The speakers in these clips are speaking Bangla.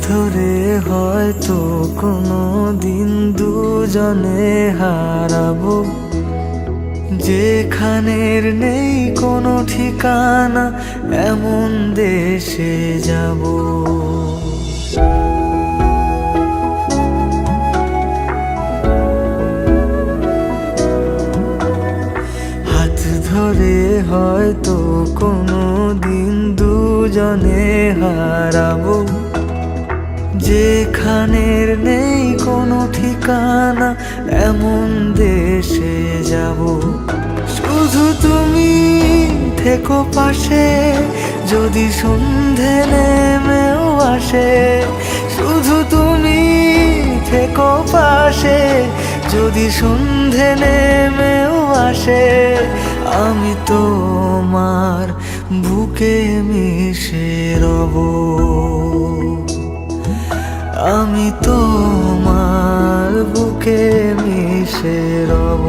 ধরে হয়তো কোনো দিন দুজনে হারাবো, যেখানের নেই কোনো ঠিকানা এমন দেশে যাব। হাত ধরে হয়তো কোনো দিন দুজনে হারাবো, যেখানের নেই কোনো ঠিকানা এমন দেশে যাব। শুধু তুমি থেকো পাশে যদি সন্ধে নেমেও আসে, শুধু তুমি থেকো পাশে যদি সন্ধে নেমেও আসে। আমি তোমার বুকে মিশে রব, আমি তোমার বুকে মিশে রব।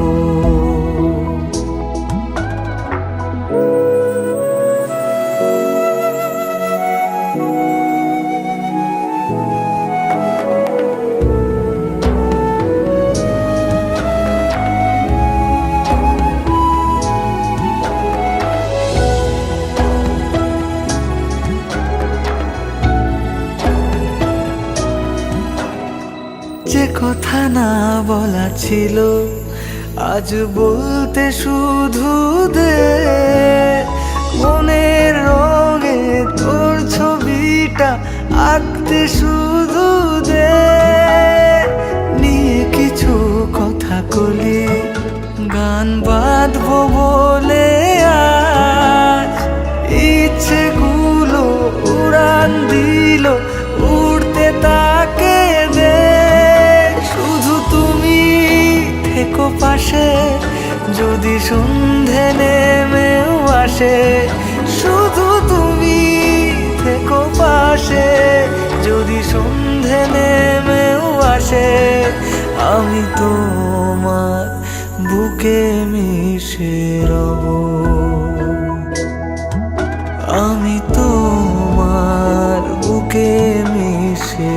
যে কথা না বলা ছিল আজ বলতে শুধু দে, মনের রঙে তোর ছবিটা আঁকতে শুধু দে। নিয়ে কিছু কথা কলি গান বাঁধবো বলে আজ ইচ্ছেগুলো উড়ান দিল, উড়তে তাকে দে। শুধু তুমি থেকো পাশে যদি সন্ধে নেমেও আসে, শুধু তুমি থেকো পাশে যদি সন্ধে নেমেও আসে। আমি তোমার বুকে মিশে রব, আমি তোমার বুকে মিশে